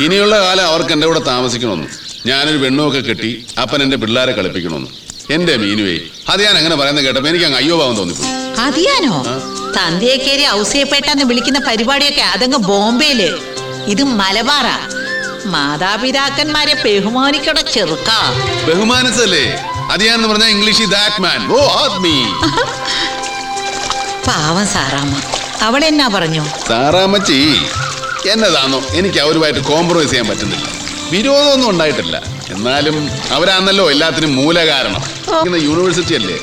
ഇനിയുള്ള കാലം അവർക്ക് എൻ്റെ കൂടെ താമസിക്കണമെന്ന്. ഞാനൊരു പെണ്ണുമൊക്കെ കെട്ടി അപ്പൻ എൻ്റെ പിള്ളേരെ കളിപ്പിക്കണമെന്ന്. എന്റെ മീനുവേ, അത് ഞാൻ അങ്ങനെ പറയുന്നത് കേട്ടപ്പോ എനിക്ക് അങ്ങ് അയ്യോ ഭാവം തോന്നിപ്പോയി. അതിയാനോ? തന്തേക്കേരി ഔസേപ്പേട്ടെന്ന് വിളിക്കുന്ന പരിപാടിയൊക്കെ അതങ്ങ് ബോംബെയില്. ഇത് മലബാറാ. മാതാപിതാക്കന്മാരെ ബഹുമാനിക്കട ചെറുക്ക. ബഹുമാനിച്ചല്ലേ അതിയാന്ന് പറഞ്ഞ ഇംഗ്ലീഷിൽ ദാറ്റ് മാൻ. ഓ ആദ്മി. പാവം സാറാമ്മ, അവളെന്നാ പറഞ്ഞു? സാറാമ്മച്ചി എന്നതാണോ എനിക്ക് അവരുമായിട്ട് കോംപ്രമൈസ് ചെയ്യാൻ പറ്റുന്നില്ല. വിരോധമൊന്നും ഉണ്ടായിട്ടില്ല, എന്നാലും അവരാണല്ലോ എല്ലാത്തിനും മൂല കാരണം. യൂണിവേഴ്സിറ്റി അല്ലേ.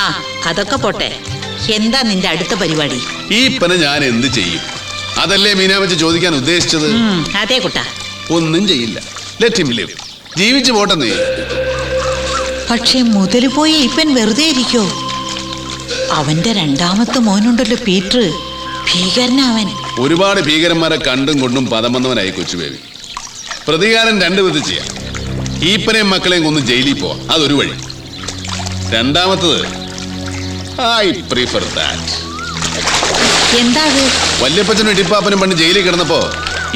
ആ അതൊക്കെ പോട്ടെ, എന്താ നിന്റെ അടുത്ത പരിപാടി? ഈ പന ഞാൻ എന്ത് ചെയ്യും? അതല്ലേ മീനാമച്ചി ചോദിക്കാൻ ഉദ്ദേശിച്ചത്. അതെ കുട്ടാ, ഒന്നും ചെയ്യില്ല. Let him live. ജീവിച്ചു പോട്ടെന്നേ. പക്ഷെ മുതല് പോയി ഇപ്പൻ വെറുതെ ഇരിക്കോ? അവന്റെ രണ്ടാമത്തെ മോനുണ്ടല്ലോ പീറ്റർ, ഭീകരനവൻ. ഒരുപാട് ഭീകരന്മാരെ കണ്ടും കൊണ്ടും പദം വന്നവനായി കൊച്ചു ബേബി. പ്രതികാരം രണ്ടു വിധം ചെയ്യാം. ഈപ്പനെയും മക്കളെയും കൊന്ന് ജയിലിൽ പോവാം, അതൊരു വഴി. രണ്ടാമത്തത് ഐ പ്രിഫർ ദാറ്റ്. എന്താ? വല്യപ്പച്ചനും ഇടിപ്പാപ്പനും പണ്ട് ജയിലിൽ കിടന്നപ്പോ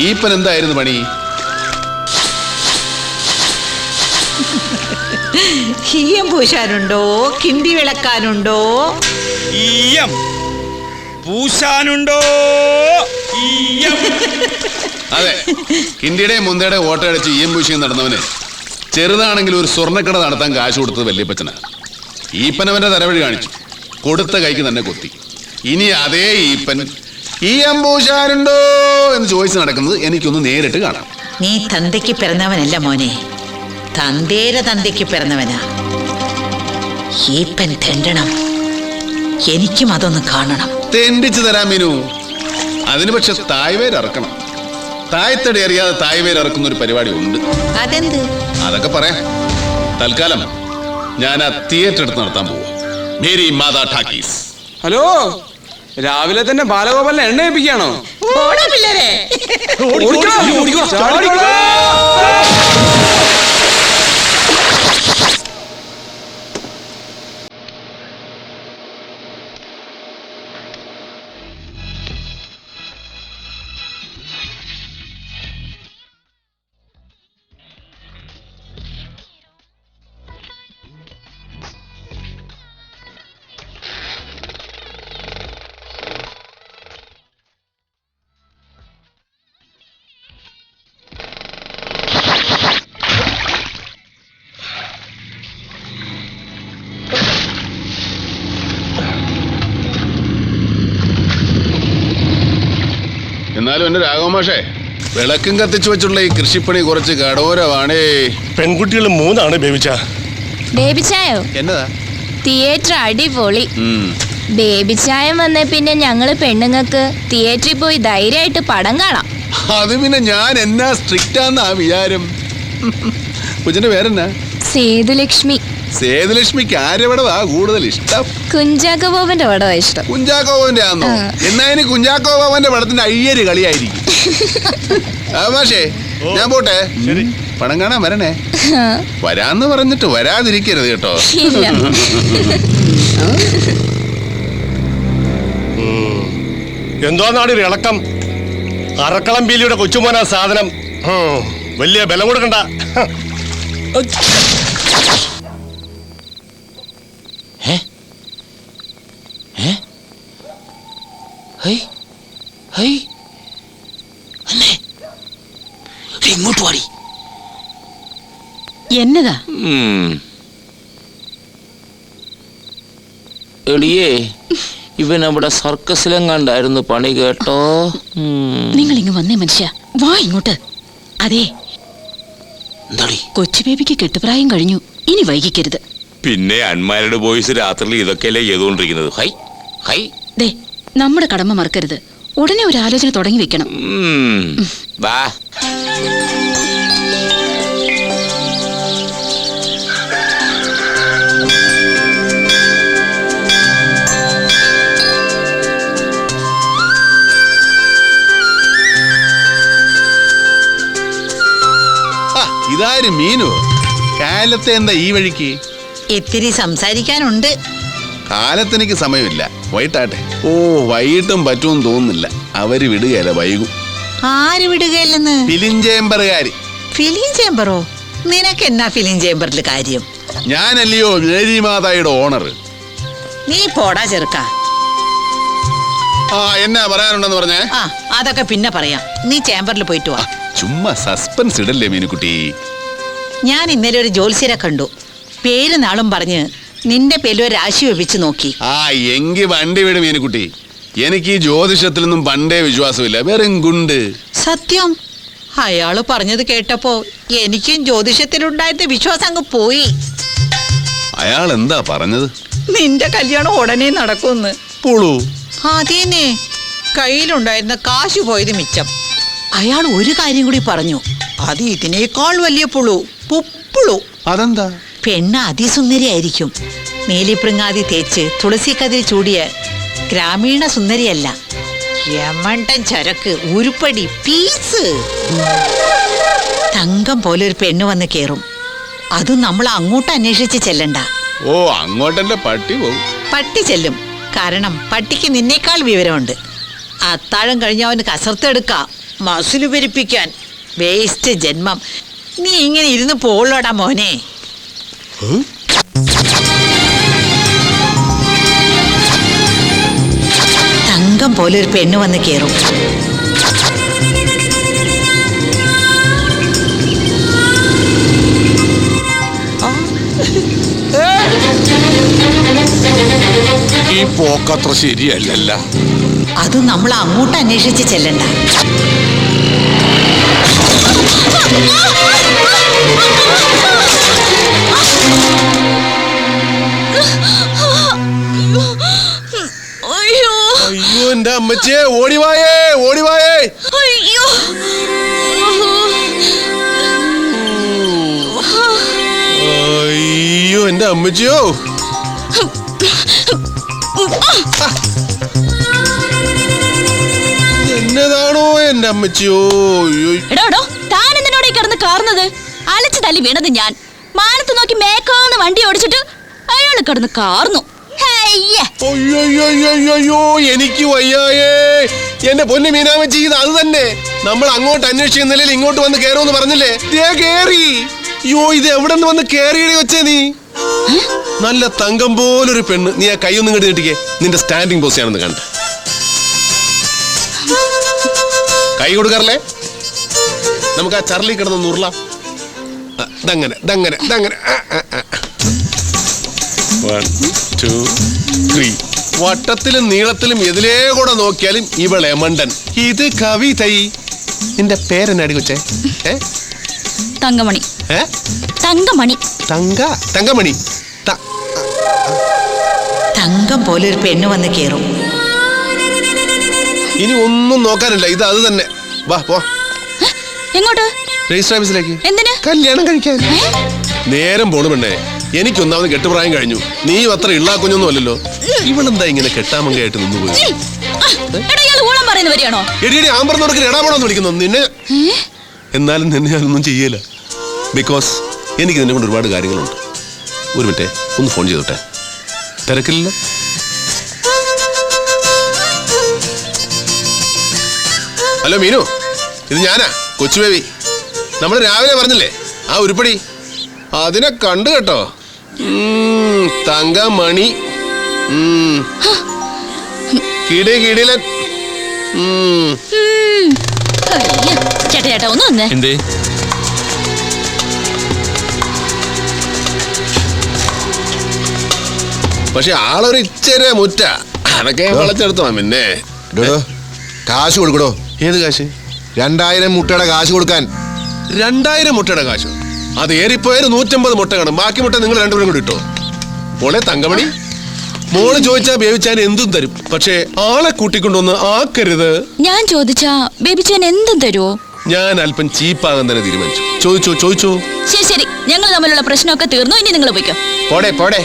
ഈപ്പൻ എന്തായിരുന്നു പണി? ഈയം പൂശാനുണ്ടോ, കിണ്ടി വിളക്കാനുണ്ടോ? ഈയം പൂശാനുണ്ടോ? അതെ, കിണ്ടിയുടെയും മുന്തയുടെയും ഓട്ട അടിച്ച് ഈയം പൂശിയും നടന്നവന് ചെറുതാണെങ്കിൽ ഒരു സ്വർണ്ണക്കട നടത്താൻ കാശ് കൊടുത്തത് വല്യപ്പച്ചനാ. ഈപ്പനവന്റെ തലവഴി കാണിച്ചു, കൊടുത്ത കൈക്ക് തന്നെ കൊത്തി. ഇനി അതേ ഈപ്പൻ ഈയം പൂശാനുണ്ടോ എന്ന് ചോദിച്ച് നടക്കുന്നത് എനിക്കൊന്ന് നേരിട്ട് കാണാം. നീ തന്തയ്ക്ക് പിറന്നവനല്ല മോനെ, തന്തേരെ തന്തയ്ക്ക് പിറന്നവനാ. ഈപ്പൻ തെണ്ടണം, എനിക്കും അതൊന്ന് കാണണം. തെണ്ടിച്ചു തരാം മീനു. അതിന് പക്ഷെ തായ്വേര് ഇറക്കണം. തായ്തടി അറിയാതെ തായ്വേര് ഇറക്കുന്ന ഒരു പരിപാടി ഉണ്ട്. അതെന്ത്? അതൊക്കെ പറയാം. തൽക്കാലം ഞാൻ ആ തിയേറ്റർ എടുത്ത് നടത്താൻ പോവാ. മേരി മാതാ ടാക്കീസ്. ഹലോ, രാവിലെ തന്നെ ബാലഗോപാലിനെ എണ്ണ ഏൽപ്പിക്കുകയാണോ? എന്നാലും എന്റെ രാഘവമാഷേ, വിളക്കും കത്തിച്ചു വെച്ചുള്ള ഈ കൃഷിപ്പണി കുറച്ച് കടോരമാണേ. പെൺകുട്ടികൾ 3 ബേബിച്ച. ബേബിച്ചായോ? എന്നതാ? തിയേറ്റർ അടിപൊളി. ബേബിച്ചായം വന്നേ പിന്നെ ഞങ്ങള് പെണ്ണുങ്ങൾക്ക് തിയേറ്ററിൽ പോയി ധൈര്യമായിട്ട് പടം കാണാം. അത് പിന്നെ ഞാൻ എന്നാ സ്ട്രിക്റ്റ് ആന്നാ വിചാരം. കൊച്ചിന്റെ പേരെന്നാ? സേതുലക്ഷ്മി. സേതുലക്ഷ്മിക്ക് ആരുടെ പടവാ കൂടുതൽ ഇഷ്ടം? കുഞ്ചാക്കോ ബോബന്റെ പടവാ ഇഷ്ടം. കുഞ്ചാക്കോ ബോബന്റെ ആണോ? എന്നാ ഇനി കുഞ്ചാക്കോ ബോബന്റെ പടത്തിന്റെ അയ്യര് കളിയായിരിക്കും. മാഷേ, ഞാൻ പോട്ടെ. പടം കാണാൻ വരണേ. വരാന്ന് പറഞ്ഞിട്ട് വരാതിരിക്കരുത് കേട്ടോ. എന്തോന്നാണ് ഒരു ഇളക്കം? അറക്കളം പീലിയുടെ കൊച്ചുമോനാ സാധനം. വലിയ ബലം കൊടുക്കണ്ട. ഇങ്ങോട്ട് പാടി. എന്നതാ? എളിയേ, ഇവൻ അവിടെ സർക്കസിലെങ്ങാണ്ടായിരുന്നു പണി കേട്ടോ. നിങ്ങൾ ഇങ്ങ് വന്നേ മനുഷ്യ, വാ ഇങ്ങോട്ട്. അതെ, കൊച്ചു ബേബിക്ക് കെട്ടുപ്രായം കഴിഞ്ഞു, ഇനി വൈകിക്കരുത്. പിന്നെ അൺമാരിഡ് ബോയ്സ് രാത്രിയിൽ ഇതൊക്കെയല്ലേ ചെയ്തുകൊണ്ടിരിക്കുന്നത്. ഹൈ ഹൈ, ദേ, നമ്മുടെ കടമ മറക്കരുത്. ഉടനെ ഒരു ആലോചന തുടങ്ങി വെക്കണം. വാ. ഇതാരും മീനു. കാലത്തെ എന്താ ഈ വഴിക്ക്? ഇത്തിരി സംസാരിക്കാനുണ്ട്. കാലത്തെനിക്ക് സമയമില്ല, വൈകിട്ടാട്ടെ. ഓ, വൈകിട്ടും പറ്റുമെന്ന് തോന്നുന്നില്ല. അവര് വിടുകയല്ല, വൈകും. ആര് വിടുകയല്ലെന്ന്? ഫിലിം ചേംബറുകാര്. ഫിലിം ചേംബറോ? നിനക്ക് എന്നാ ഫിലിം ചേംബറിൽ കാര്യം? ഞാനല്ലയോ മേരി മാതായുടെ ഓണർ. നീ പോടാ ചെറുക്ക. ആ എന്നാ പറയാനുണ്ടെന്ന് പറഞ്ഞേ? ആ അതൊക്കെ പിന്നെ പറയാം. നീ ചേംബറിൽ പോയിട്ട് വാ. ചുമ്മാ സസ്പെൻസ് ഇടല്ലേ മീനുക്കുട്ടി. ഞാൻ ഇന്നലെ ഒരു ജോത്സ്യരെ കണ്ടു. പേര് നാളും പറഞ്ഞ് നിന്റെ പേരിൽ ഒരു രാശി വെപ്പിച്ച് നോക്കി. ആ എങ്കി വണ്ടി വിട് മീനുക്കുട്ടി. എനിക്ക് ഈ ജ്യോതിഷത്തിലൊന്നും പണ്ടേ വിശ്വാസമില്ല. വെറും ഗുണ്ട്. സത്യം. അയാള് പറഞ്ഞത് കേട്ടപ്പോ എനിക്കും ജ്യോതിഷത്തിലുണ്ടായിരുന്ന വിശ്വാസം അങ്ങ് പോയി. അയാൾ എന്താ പറഞ്ഞത്? നിന്റെ കല്യാണം ഉടനെ നടക്കുമെന്ന്. പുളു. അതേന്നെ, കയ്യിലുണ്ടായിരുന്ന കാശ് പോയത് മിച്ചം. അയാൾ ഒരു കാര്യം കൂടി പറഞ്ഞു. അത് ഇതിനേക്കാൾ വലിയ പുളു. പുപ്പുളു. അതെന്താ? പെണ്ണ് അതിസുന്ദരിയായിരിക്കും. നീലിപ്രിങ്ങാതി തേച്ച് തുളസി കതിരി ചൂടിയ ഗ്രാമീണ സുന്ദരിയല്ല. യമണ്ടൻ ചരക്ക്, ഉരുപ്പടി, പീസ്. തങ്കം പോലെ ഒരു പെണ്ണ് വന്ന് കേറും. അതും നമ്മൾ അങ്ങോട്ട് അന്വേഷിച്ച് ചെല്ലണ്ട. ഓ അങ്ങോട്ടെന്റെ പട്ടി പോകും. പട്ടി ചെല്ലും. കാരണം പട്ടിക്ക് നിന്നേക്കാൾ വിവരമുണ്ട്. അത്താഴം കഴിഞ്ഞ അവന് കസർത്തെടുക്ക, മസില് പെരിപ്പിക്കാൻ. വേസ്റ്റ് ജന്മം. നീ ഇങ്ങനെ ഇരുന്ന് പോളോടാ മോനെ. തങ്കം പോലെ ഒരു പെണ്ണ് വന്ന് കേറും. ഈ പോക്കത്ര ശരിയല്ലല്ല. അത് നമ്മൾ അങ്ങോട്ട് അന്വേഷിച്ച് ചെല്ലണ്ട. അയ്യോ എന്റെ അമ്മച്ചിയെ, ഓടിവായേ ഓടിവായേ. അയ്യോ അയ്യോ എന്റെ അമ്മച്ചിയോ. എന്നതാണോ എന്റെ അമ്മച്ചിയോ. എടോ താൻ എന്തിനോട് കിടന്ന് കാർന്നത്? അലച്ചു തല്ലി വീണത് ഞാൻ. മാനത്ത് നോക്കി മേക്കാന്ന് വണ്ടി ഓടിച്ചിട്ട് അയാള് കിടന്ന് കാർന്നു. അയ്യോ എനിക്ക് വയ്യായേ. എന്റെ പൊന്നു മീനാമച്ചി, ഇത് അത് തന്നെ. നമ്മൾ അങ്ങോട്ട് അന്വേഷിക്കുന്നില്ല, ഇങ്ങോട്ട് വന്ന് കേറുമെന്ന് പറഞ്ഞില്ലേ? കേറി. അയ്യോ ഇത് എവിടെ നിന്ന് വന്ന് കേറിയടി വെച്ചേ നീ? നല്ല തങ്കം പോലൊരു പെണ്ണ്. നീ ആ കൈയൊന്നും ഇങ്ങോട്ട് കിട്ടിക്കേ. നിന്റെ സ്റ്റാൻഡിങ് പോസ്റ്റ് ആണെന്ന് കണ്ട. കൈ കൊടുക്കാറില്ലേ? നമുക്ക് ആ ചർലി കിടന്ന് ഉരുളാം. ദങ്ങനെ ദങ്ങനെ ദങ്ങനെ. 1 2 3. വട്ടത്തിലും നീളത്തിലും എതിലേ കൂടെ നോക്കിയാലും ഇവളെ മണ്ടൻ. ഇത് കവിതൈ. നിന്റെ പേരെന്നാടി കൊച്ചേ? തങ്കമണി. തങ്കമണി. തങ്കമണി. തങ്കം പോലെ ഒരു പെണ്ണ് വന്ന് കേറും. ഇനി ഒന്നും നോക്കാനില്ല, ഇത് അത് തന്നെ. വാ പോ. എങ്ങോട്ട്? രജിസ്റ്റർ ഓഫീസിലേക്ക്. എന്തിന്? കല്യാണം കഴിക്കാൻ. നേരം പോണു പെണ്ണേ. എനിക്കൊന്നാമത് കെട്ടുപ്രായം കഴിഞ്ഞു. നീ അത്ര ഇള്ളാ കുഞ്ഞൊന്നും അല്ലല്ലോ. ഇവളെന്താ ഇങ്ങനെ കെട്ടാമങ്കയായിട്ട് നിന്നുപോയി? ഊളം പറയുന്ന വരികയാണോ? എടി ആമ്പറന്നോടൊക്കെ ഇടാപോണെന്ന് വിളിക്കുന്നു നിന്നെ. എന്നാലും നിന്നെ ഞാനൊന്നും ചെയ്യല. ബിക്കോസ് എനിക്ക് നിന്നെ കൊണ്ട് ഒരുപാട് കാര്യങ്ങളുണ്ട്. ഒരു മിനിറ്റ്, ഒന്ന് ഫോൺ ചെയ്തോട്ടെ. തിരക്കില്ല? ഹലോ മീനു, ഇത് ഞാനാ, കൊച്ചു ബേബി. നമ്മൾ രാവിലെ പറഞ്ഞില്ലേ ആ ഉരുപ്പടി? അതിനെ കണ്ടു കേട്ടോ. തങ്കമണി. കിടിലൻ. ചേട്ടാ ഒന്ന് വന്നേ. എന്തേ? പക്ഷെ ആളൊരു ഇച്ചിരി മുറ്റ. അതൊക്കെ വളച്ചെടുത്തോ. പിന്നെ കാശ് കൊടുക്കടോ. ഏത് കാശ്? 2000 മുട്ടയുടെ കാശ് കൊടുക്കാൻ. 2000 മുട്ടയുടെ കാശ്? അത് ഏറിപ്പോയാൽ 150 മുട്ട കാണും. ബാക്കി മുട്ട നിങ്ങൾ രണ്ടുപേരും കൂടി ഇട്ടോ. മോളെ തങ്കമണി, മോള് ചോദിച്ചാ ബേബിച്ചാൻ എന്തും തരും. പക്ഷേ ആളെ കൂട്ടിക്കൊണ്ടൊന്ന് ആക്കരുത്. ഞാൻ ചോദിച്ചാ ബേബിച്ചാൻ എന്തും തരുമോ? ഞാൻ അല്പം ചീപ്പാകാൻ തന്നെ തീരുമാനിച്ചു. ചോദിച്ചോ. ശരി, ഞങ്ങൾ തമ്മിലുള്ള പ്രശ്നമൊക്കെ തീർന്നു. ഇനി നിങ്ങൾ പോയിക്കോ. പോടെ പോടാ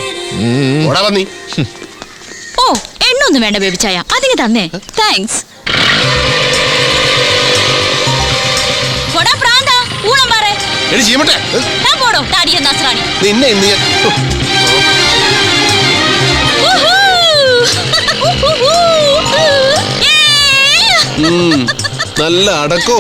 വന്നി. ഓ എണ്ണൊന്നും വേണ്ട ബേബിച്ചായ, അതിന് തന്നേ. താങ്ക്സ്. നിന്നെ ഇന്ന് നല്ല അടക്കോ